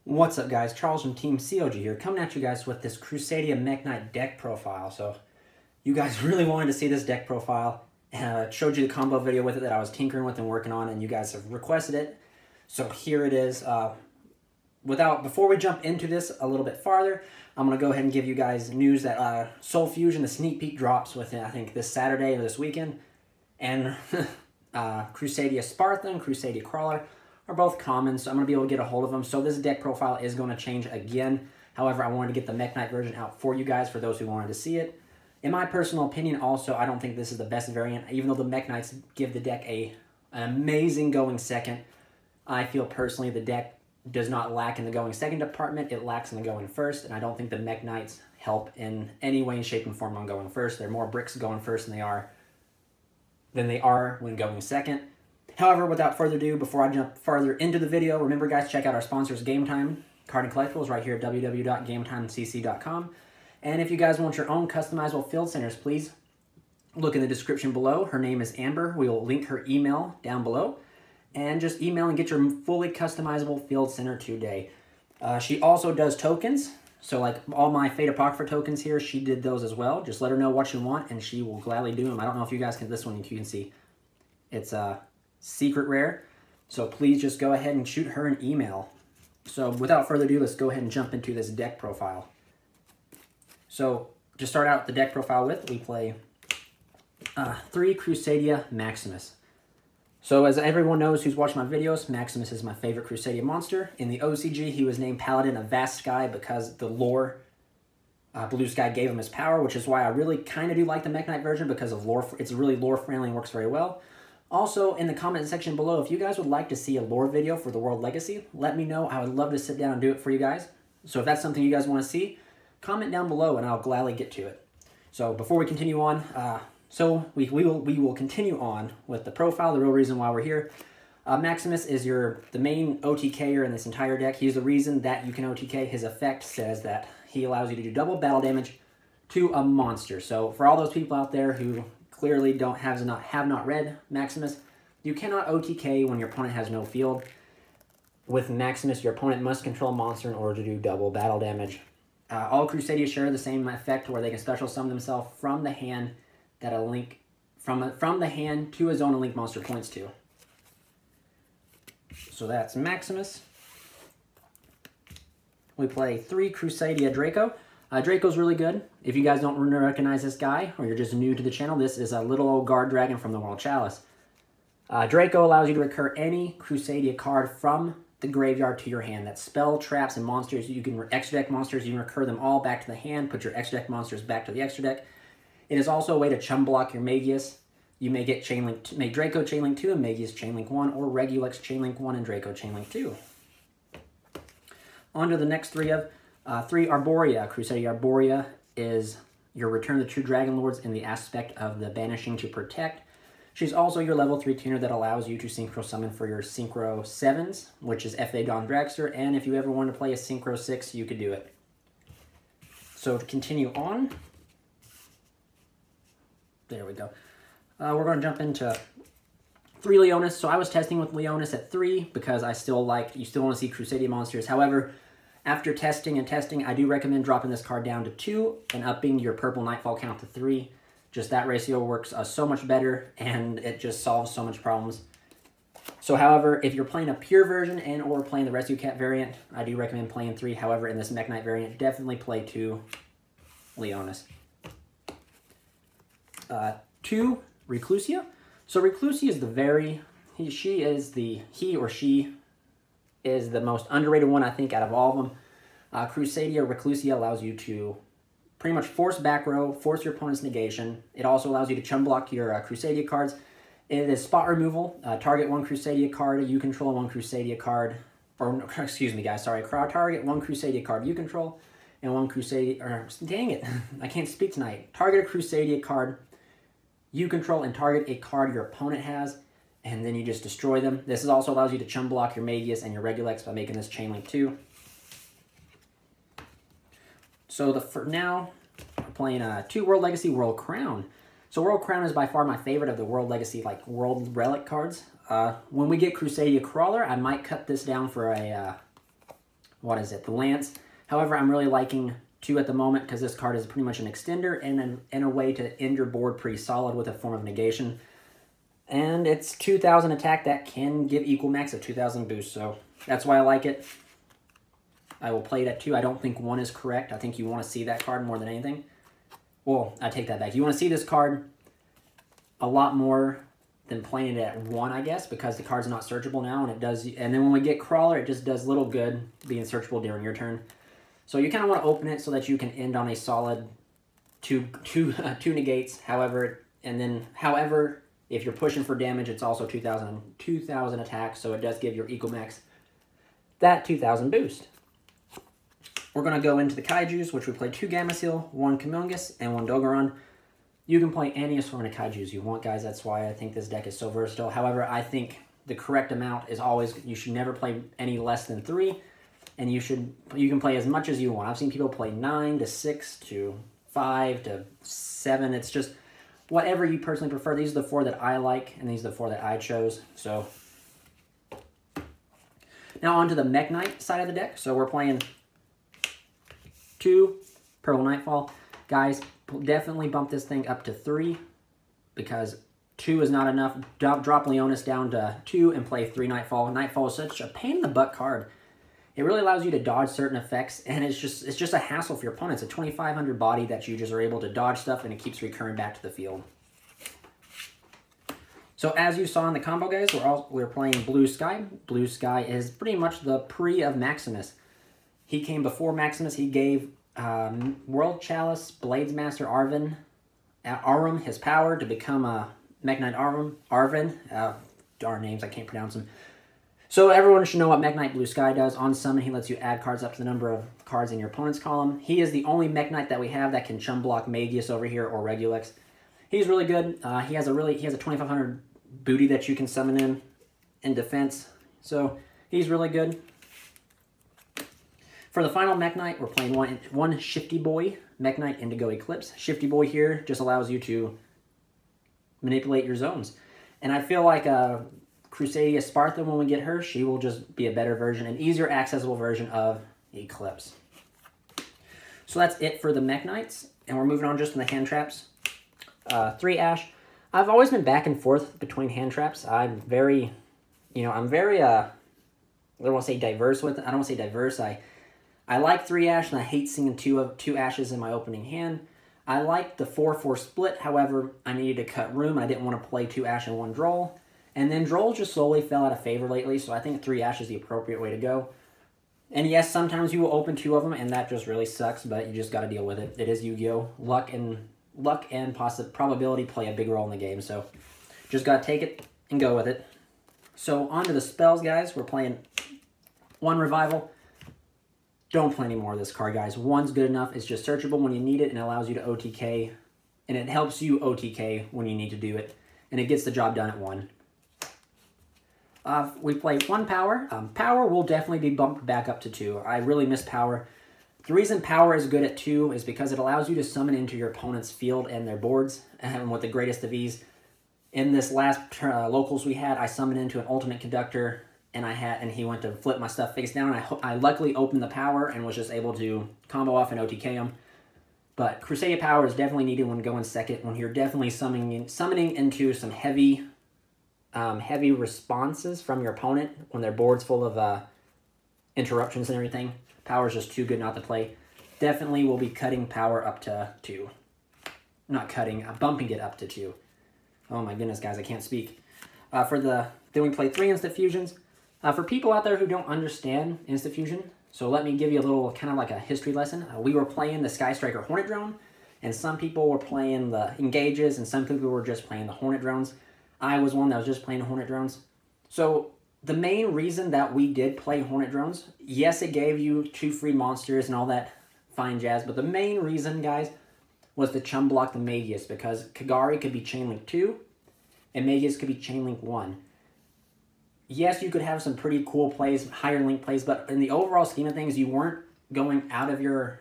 What's up, guys? Charles from Team COG here, coming at you guys with this Crusadia Mekk-Knight deck profile. So, you guys really wanted to see this deck profile, and I showed you the combo video with it that I was tinkering with and working on, and you guys have requested it. So here it is. Before we jump into this a little bit farther, I'm going to go ahead and give you guys news that Soul Fusion, the sneak peek, drops within, I think, this Saturday or this weekend. And Crusadia Sparta and Crusadia Crawler are both common, so I'm going to be able to get a hold of them. So this deck profile is going to change again. However, I wanted to get the Mekk-Knight version out for you guys, for those who wanted to see it. In my personal opinion, also, I don't think this is the best variant. Even though the Mekk-Knights give the deck an amazing going second, I feel personally the deck does not lack in the going second department. It lacks in the going first, and I don't think the Mekk-Knights help in any way, shape, and form on going first. They're more bricks going first than they are when going second. However, without further ado, before I jump further into the video, remember, guys, check out our sponsors, Game Time Card and Collectibles, right here at www.gametimecc.com. And if you guys want your own customizable field centers, please look in the description below. Her name is Amber. We will link her email down below. And just email and get your fully customizable field center today. She also does tokens. So, like all my Fate Apocrypha tokens here, she did those as well. Just let her know what you want, and she will gladly do them. I don't know if you guys can, this one you can see. It's secret rare. So please just go ahead and shoot her an email. So without further ado, let's go ahead and jump into this deck profile. So to start out the deck profile with, we play 3 Crusadia Maximus. So as everyone knows who's watched my videos, Maximus is my favorite Crusadia monster. In the OCG, he was named Paladin of Vast Sky because the lore Blue Sky gave him his power, which is why I really kind of do like the Mekk-Knight version because of lore. It's really lore-friendly and works very well. Also, in the comment section below, if you guys would like to see a lore video for the World Legacy, let me know. I would love to sit down and do it for you guys. So if that's something you guys want to see, comment down below and I'll gladly get to it. So before we continue on, we will continue on with the profile, the real reason why we're here. Maximus is the main OTKer in this entire deck. He's the reason that you can OTK. His effect says that he allows you to do double battle damage to a monster. So for all those people out there who clearly have not read Maximus, you cannot OTK when your opponent has no field. With Maximus, your opponent must control a monster in order to do double battle damage. All Crusadia share the same effect where they can special summon themselves from the hand that a link from the hand to a zone a link monster points to. So that's Maximus. We play 3 Crusadia Draco. Draco's really good. If you guys don't recognize this guy, or you're just new to the channel, this is a little old guard dragon from the World Chalice. Draco allows you to recur any Crusadia card from the graveyard to your hand. That's spell, traps, and monsters. You can extra deck monsters. You can recur them all back to the hand. Put your extra deck monsters back to the extra deck. It is also a way to chum block your Magius. You may get make Draco Chainlink 2 and Magius Chainlink 1, or Regulus Chainlink 1 and Draco Chainlink 2. On to the next 3 Arborea. Crusadia Arborea is your Return the True Dragon Lords in the aspect of the Banishing to Protect. She's also your level 3 tuner that allows you to Synchro Summon for your Synchro 7s, which is F.A. Dawn Dragster, and if you ever want to play a Synchro 6, you could do it. So to continue on, there we go. We're going to jump into 3 Leonis. So I was testing with Leonis at 3 because you still want to see Crusadia monsters. However, after testing, I do recommend dropping this card down to 2 and upping your purple Nightfall count to 3. Just that ratio works so much better, and it just solves so much problems. So, however, if you're playing a pure version or playing the Rescue Cat variant, I do recommend playing 3. However, in this Mekk-Knight variant, definitely play 2 Leonis. 2 Reclusia. So Reclusia is she is the most underrated one, I think, out of all of them. Crusadia Reclusia allows you to pretty much force back row, force your opponent's negation. It also allows you to chum block your Crusadia cards. It is spot removal. Target 1 Crusadia card you control, 1 Crusadia card, or excuse me, guys, sorry. Target 1 Crusadia card you control, and 1 Crusadia. Dang it, I can't speak tonight. Target a Crusadia card you control and target a card your opponent has, and then you just destroy them. This also allows you to chum block your Magius and your Regulus by making this Chainlink 2. So for now, we're playing 2 World Legacy World Crown. So World Crown is by far my favorite of the World Legacy, like World Relic cards. When we get Crusadia Crawler, I might cut this down for a what is it, the Lance. However, I'm really liking 2 at the moment because this card is pretty much an extender and a way to end your board pretty solid with a form of negation. And it's 2,000 attack that can give equal max of 2,000 boost, so that's why I like it. I will play it at 2. I don't think 1 is correct. I think you want to see that card more than anything. Well, I take that back. You want to see this card a lot more than playing it at 1, I guess, because the card's not searchable now, and it does. And then when we get Crawler, it just does little good being searchable during your turn. So you kind of want to open it so that you can end on a solid two negates. However, if you're pushing for damage, it's also 2,000 attack, so it does give your equal max that 2,000 boost. We're going to go into the Kaijus, which we play 2 Gamma Seal, 1 Kumongus, and 1 Dogoran. You can play any assortment of Kaijus you want, guys. That's why I think this deck is so versatile. However, I think the correct amount is always, you should never play any less than 3, and you can play as much as you want. I've seen people play 9 to 6 to 5 to 7. It's just whatever you personally prefer. These are the 4 that I like, and these are the 4 that I chose. So now on to the Mekk-Knight side of the deck. So we're playing 2 Purple Nightfall. Guys, definitely bump this thing up to 3 because 2 is not enough. Drop Leonis down to 2 and play 3 Nightfall. Nightfall is such a pain in the butt card. It really allows you to dodge certain effects, and it's just a hassle for your opponent. It's a 2,500 body that you just are able to dodge stuff, and it keeps recurring back to the field. So as you saw in the combo, guys, we're playing Blue Sky. Blue Sky is pretty much the pre of Maximus. He came before Maximus. He gave World Chalice, Bladesmaster Arum his power to become a Mekk-Knight Arvin. Darn names, I can't pronounce them. So everyone should know what Mekk-Knight Blue Sky does. On summon, he lets you add cards up to the number of cards in your opponent's column. He is the only Mekk-Knight that we have that can chum block Magius over here or Regulus. He's really good. He has a 2,500 booty that you can summon in defense. So he's really good. For the final Mekk-Knight, we're playing one Shifty Boy, Mekk-Knight Indigo Eclipse. Shifty Boy here just allows you to manipulate your zones. And I feel like Crusadia Sparta, when we get her, she will just be a better version, an easier accessible version of Eclipse. So that's it for the Mekk-Knights, and we're moving on just to the hand traps. 3 Ash. I've always been back and forth between hand traps. I'm very, I don't want to say diverse with it. I don't want to say diverse. I like 3 Ash, and I hate seeing two Ashes in my opening hand. I like the 4-4 split. However, I needed to cut room. I didn't want to play 2 Ash and 1 Droll. And then Droll just slowly fell out of favor lately, so I think 3 Ash is the appropriate way to go. And yes, sometimes you will open 2 of them, and that just really sucks, but you just got to deal with it. It is Yu-Gi-Oh! Luck and probability play a big role in the game, so just got to take it and go with it. So on to the spells, guys. We're playing 1 Revival. Don't play any more of this card, guys. 1's good enough. It's just searchable when you need it, and it allows you to OTK, and it helps you OTK when you need to do it, and it gets the job done at 1. We play 1 Power. Power will definitely be bumped back up to 2. I really miss Power. The reason Power is good at 2 is because it allows you to summon into your opponent's field and their boards, and with the greatest of ease. In this last locals we had, I summoned into an Ultimate Conductor, and he went to flip my stuff face down. I luckily opened the Power and was just able to combo off and OTK him. But Crusadia Power is definitely needed when going second, when you're definitely summoning into some heavy responses from your opponent, when their board's full of interruptions and everything. Power is just too good not to play. Definitely will be cutting Power up to 2. Not cutting, bumping it up to 2. Oh my goodness, guys, I can't speak. Then we play 3 Instant Fusions. For people out there who don't understand Instant Fusion, so let me give you a little, kind of like a history lesson. We were playing the Sky Striker Hornet Drone, and some people were playing the Engages, and some people were just playing the Hornet Drones. I was one that was just playing Hornet Drones. So the main reason that we did play Hornet Drones, yes, it gave you 2 free monsters and all that fine jazz, but the main reason, guys, was to chum block the Magius, because Kagari could be Chainlink 2, and Magius could be Chainlink 1. Yes, you could have some pretty cool plays, higher link plays, but in the overall scheme of things, you weren't going out of your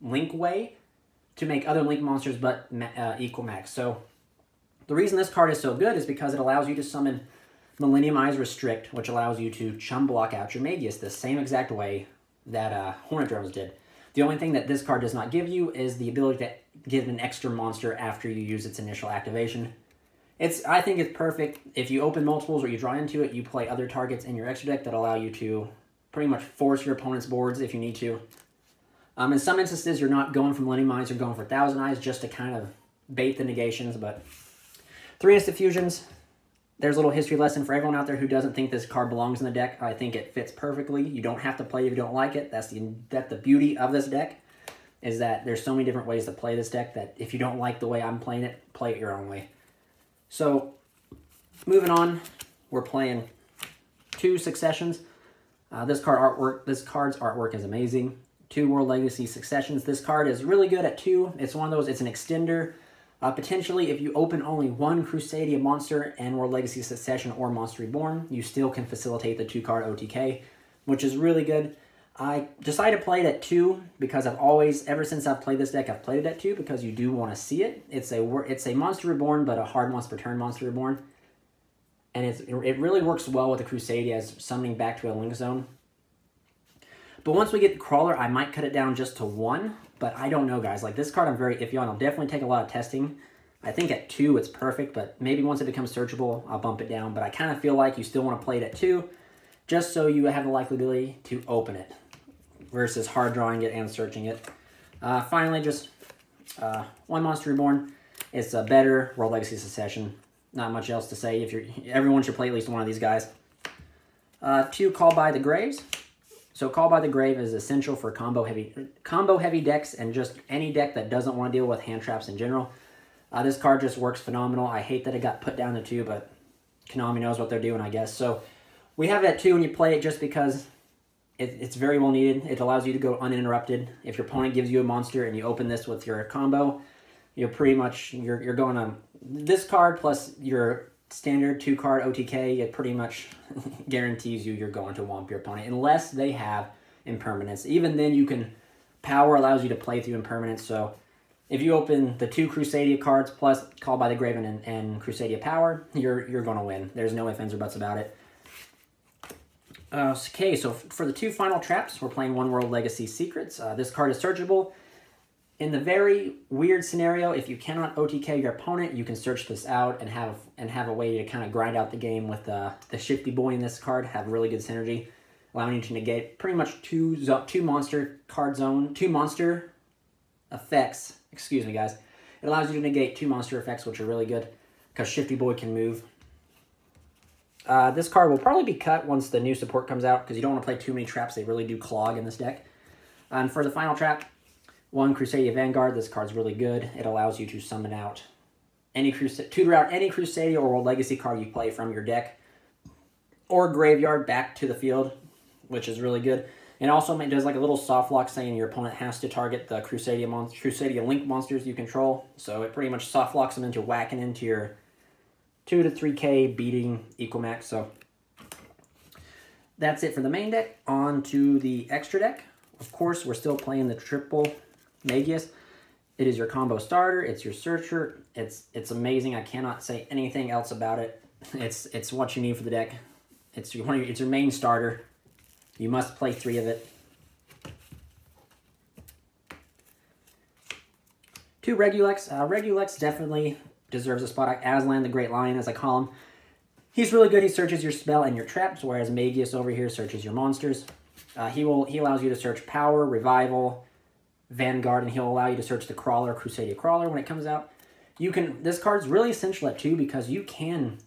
link way to make other link monsters but equal max. So the reason this card is so good is because it allows you to summon Millennium Eyes Restrict, which allows you to chum block out your Magius the same exact way that Hornet Drones did. The only thing that this card does not give you is the ability to give an extra monster after you use its initial activation. I think it's perfect. If you open multiples or you draw into it, you play other targets in your extra deck that allow you to pretty much force your opponent's boards if you need to. In some instances, you're not going for Millennium Eyes, you're going for Thousand Eyes just to kind of bait the negations, but 3 instant fusions. There's a little history lesson for everyone out there who doesn't think this card belongs in the deck. I think it fits perfectly. You don't have to play it if you don't like it. That's the beauty of this deck, is that there's so many different ways to play this deck that if you don't like the way I'm playing it, play it your own way. So, moving on, we're playing 2 Successions. This card's artwork is amazing. 2 World Legacy Successions. This card is really good at 2. It's one of those, it's an extender. Potentially, if you open only 1 Crusadia monster and World Legacy Succession or Monster Reborn, you still can facilitate the 2-card OTK, which is really good. I decided to play it at 2 because ever since I've played this deck, I've played it at 2 because you do want to see it. It's a Monster Reborn, but a hard once per turn Monster Reborn. And it really works well with the Crusadia as summoning back to a Link Zone. But once we get the Crawler, I might cut it down just to 1. But I don't know, guys. Like, this card I'm very iffy on. I'll definitely take a lot of testing. I think at 2 it's perfect, but maybe once it becomes searchable, I'll bump it down. But I kind of feel like you still want to play it at 2, just so you have the likelihood to open it, versus hard drawing it and searching it. Finally, just 1 Monster Reborn. It's a better World Legacy Succession. Not much else to say. Everyone should play at least one of these guys. 2 Call by the Graves. So Call by the Grave is essential for combo heavy decks and just any deck that doesn't want to deal with hand traps in general. This card just works phenomenal. I hate that it got put down to 2, but Konami knows what they're doing, I guess. So we have it at 2 and you play it just because it's very well needed. It allows you to go uninterrupted. If your opponent gives you a monster and you open this with your combo, you're pretty much, you're going on this card plus your standard 2-card OTK. It pretty much guarantees you're going to womp your opponent unless they have impermanence. Even then, you can, power allows you to play through impermanence. So if you open the 2 Crusadia cards plus Call by the Grave and Crusadia Power, you're going to win. There's no ifs, ands, or buts about it. Okay, so for the 2 final traps, we're playing 1 World Legacy Secrets. This card is searchable. In the very weird scenario, if you cannot OTK your opponent, you can search this out and have a way to kind of grind out the game with the Shifty Boy in this card. Have really good synergy, allowing you to negate pretty much 2 monster effects. Excuse me, guys. It allows you to negate 2 monster effects, which are really good because Shifty Boy can move. This card will probably be cut once the new support comes out because you don't want to play too many traps. They really do clog in this deck. And for the final trap, 1 Crusadia Vanguard. This card's really good. It allows you to summon out tutor out any Crusadia or World Legacy card you play from your deck or graveyard back to the field, which is really good. And also it does like a little soft lock saying your opponent has to target the Crusadia Link monsters you control. So it pretty much soft locks them into whacking into your 2 to 3k beating Equal-Max. So that's it for the main deck. On to the extra deck. Of course, we're still playing the triple Magius. It is your combo starter. It's your searcher. It's amazing. I cannot say anything else about it. It's what you need for the deck. It's your main starter. You must play 3 of it. 2 Regulex. Regulex definitely deserves a spot. Aslan, the Great Lion, as I call him. He's really good. He searches your spell and your traps, whereas Magius over here searches your monsters. He allows you to search Power, Revival, Vanguard, and he'll allow you to search the Crawler, Crusadia Crawler when it comes out. This card's really essential at 2 because you can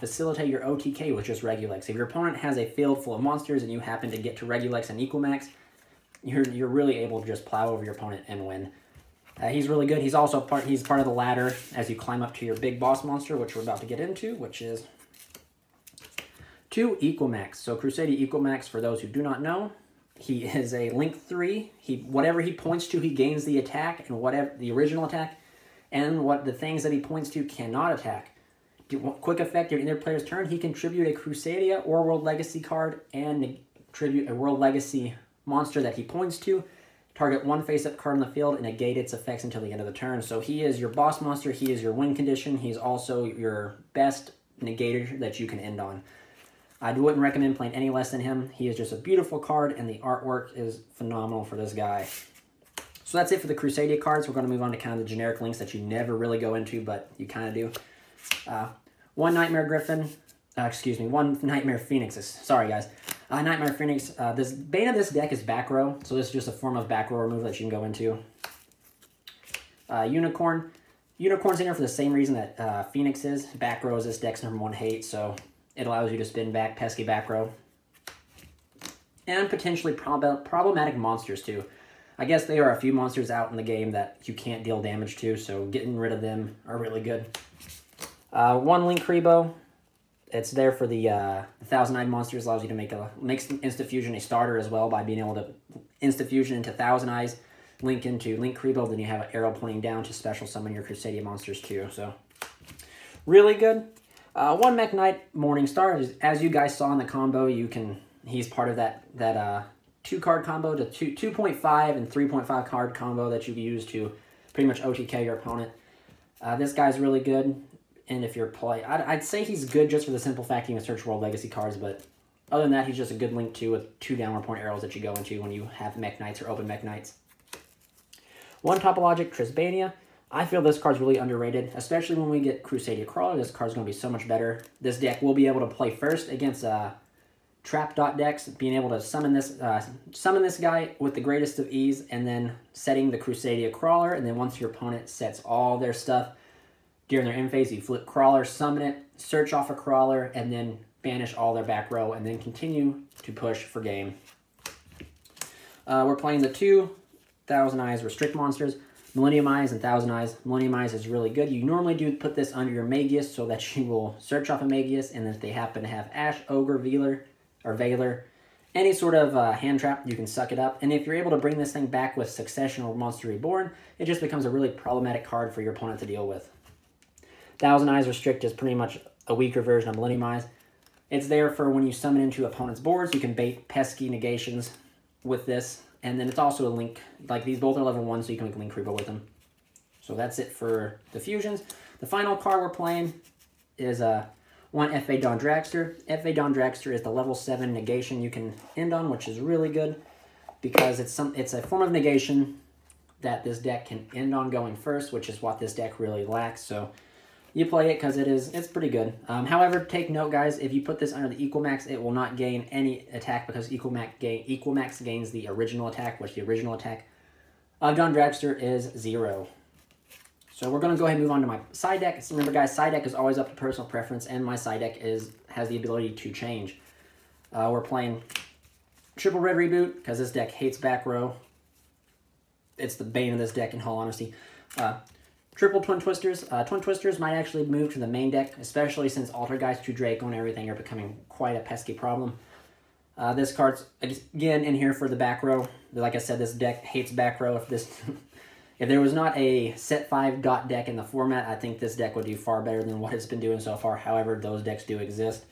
facilitate your OTK with just Regulex. If your opponent has a field full of monsters and you happen to get to Regulex and Equal-Max, you're really able to just plow over your opponent and win. He's really good. He's also part of the ladder as you climb up to your big boss monster, which we're about to get into, which is 2 Equal-Max. So Crusadia Equal-Max, for those who do not know, he is a Link 3. Whatever he points to, he gains the attack and whatever the original attack, and what the things that he points to cannot attack. Quick effect during either player's turn, he can tribute a Crusadia or World Legacy card and tribute a World Legacy monster that he points to. Target 1 face-up card on the field and negate its effects until the end of the turn. So he is your boss monster. He is your win condition. He's also your best negator that you can end on. I wouldn't recommend playing any less than him. He is just a beautiful card, and the artwork is phenomenal for this guy. So that's it for the Crusadia cards. We're going to move on to kind of the generic links that you never really go into, but you kind of do. One Nightmare Griffin. One Nightmare Phoenix. Sorry, guys. Nightmare Phoenix. This bane of this deck is back row, so this is just a form of back row removal that you can go into. Unicorn. Unicorn's in here for the same reason that Phoenix is. Back row is this deck's #1 hate, so it allows you to spin back pesky back row. And potentially problematic monsters, too. I guess there are a few monsters out in the game that you can't deal damage to, so getting rid of them are really good. One Link Rebo. It's there for the Thousand Eyed monsters. Allows you to makes Insta-Fusion a starter as well by being able to Insta-Fusion into Thousand Eyes, link into Link Rebo, then you have an arrow pointing down to special summon your Crusadia monsters too. So, really good. One Mekk-Knight Morningstar. As you guys saw in the combo, he's part of that 2-card combo, the 2.5 and 3.5 card combo that you use to pretty much OTK your opponent. This guy's really good, and if you're I'd say he's good just for the simple fact you can search World Legacy cards, but other than that, he's just a good link too with 2 downward point arrows that you go into when you have Mekk-Knights or open Mekk-Knights. One Topologic Trisbania. I feel this card's really underrated, especially when we get Crusadia Crawler. This card's going to be so much better. This deck will be able to play first against trap dot decks, being able to summon this guy with the greatest of ease, and then setting the Crusadia Crawler, and then once your opponent sets all their stuff during their end phase, you flip Crawler, summon it, search off a Crawler, and then banish all their back row, and then continue to push for game. We're playing the 2 Thousand Eyes Restrict monsters, Millennium Eyes and Thousand Eyes. Millennium Eyes is really good. You normally do put this under your Magius so that you will search off a Magius, and if they happen to have Ash, Ogre, Veiler, any sort of hand trap, you can suck it up. And if you're able to bring this thing back with Succession or Monster Reborn, it just becomes a really problematic card for your opponent to deal with. Thousand Eyes Restrict is pretty much a weaker version of Millennium Eyes. It's there for when you summon into opponent's boards, you can bait pesky negations with this. And then it's also a link, like these both are level 1, so you can link Rebo with them. So that's it for the fusions. The final card we're playing is one F.A. Don Dragster. F.A. Don Dragster is the level 7 negation you can end on, which is really good because it's a form of negation that this deck can end on going first, which is what this deck really lacks. So you play it because it's pretty good. However, take note, guys, if you put this under the Equal Max, it will not gain any attack because Equal Max gains the original attack, which the original attack of Don Dragster is 0. So we're going to go ahead and move on to my side deck. So remember, guys, side deck is always up to personal preference, and my side deck has the ability to change. We're playing Triple Red Reboot because this deck hates back row. It's the bane of this deck, in all honesty. Triple Twin Twisters. Twin Twisters might actually move to the main deck, especially since Altergeist, 2 Draco, and everything are becoming quite a pesky problem. This card's, again, in here for the back row. Like I said, this deck hates back row. If there was not a set 5 dot deck in the format, I think this deck would do far better than what it's been doing so far. However, those decks do exist.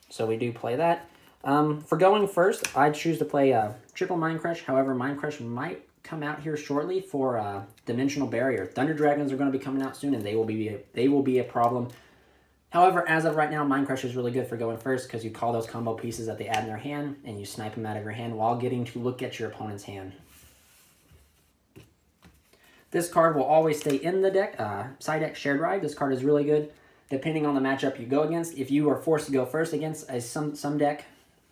So we do play that. For going first, I choose to play Triple Mind Crush. However, Mind Crush might come out here shortly for Dimensional Barrier. Thunder Dragons are going to be coming out soon, and they will be a problem. However, as of right now, Mind Crush is really good for going first because you call those combo pieces that they add in their hand, and you snipe them out of your hand while getting to look at your opponent's hand. This card will always stay in the deck. Side deck Shared Ride. This card is really good depending on the matchup you go against. If you are forced to go first against some deck,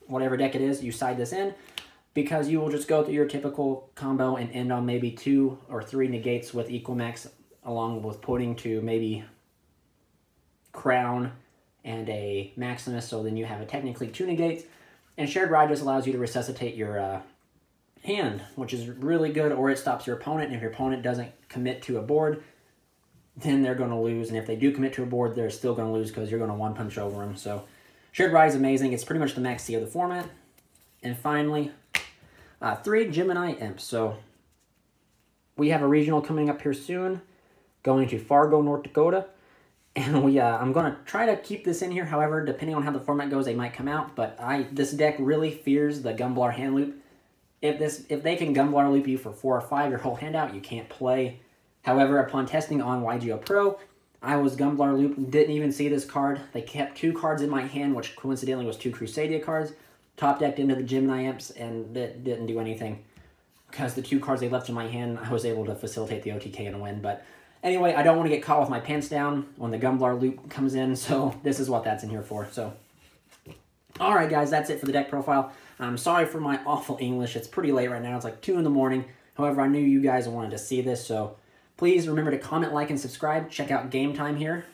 whatever deck it is, you side this in because you will just go through your typical combo and end on maybe 2 or 3 negates with Equal Max, along with putting to maybe Crown and a Maximus, so then you have technically 2 negates. And Shared Ride just allows you to resuscitate your hand, which is really good, or it stops your opponent, and if your opponent doesn't commit to a board, then they're going to lose, and if they do commit to a board, they're still going to lose because you're going to one-punch over them. So Shared Ride is amazing. It's pretty much the max C of the format. And finally, 3 Gemini Imps. So we have a regional coming up here soon, going to Fargo, North Dakota. And I'm going to try to keep this in here. However, depending on how the format goes, they might come out. But this deck really fears the Gumblar hand loop. If they can Gumblar loop you for 4 or 5, your whole hand out, you can't play. However, upon testing on YGO Pro, I was Gumblar Loop, didn't even see this card. They kept 2 cards in my hand, which coincidentally was 2 Crusadia cards. Top decked into the Gemini Imps, and it didn't do anything. Because the 2 cards they left in my hand, I was able to facilitate the OTK and win. But anyway, I don't want to get caught with my pants down when the Gumblar Loop comes in, so this is what that's in here for. So, alright guys, that's it for the deck profile. I'm sorry for my awful English. It's pretty late right now. It's like 2 in the morning. However, I knew you guys wanted to see this, so please remember to comment, like, and subscribe. Check out Game Time here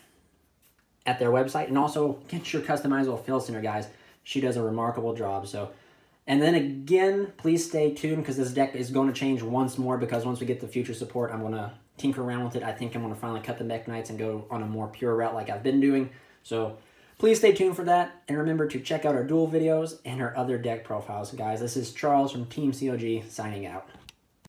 at their website. And also, get your customizable fill center, guys. She does a remarkable job. So, and then again, please stay tuned because this deck is going to change once more because once we get the future support, I'm going to tinker around with it. I think I'm going to finally cut the Mekk-Knights and go on a more pure route like I've been doing. So, please stay tuned for that. And remember to check out our duel videos and our other deck profiles, guys. This is Charles from Team COG signing out.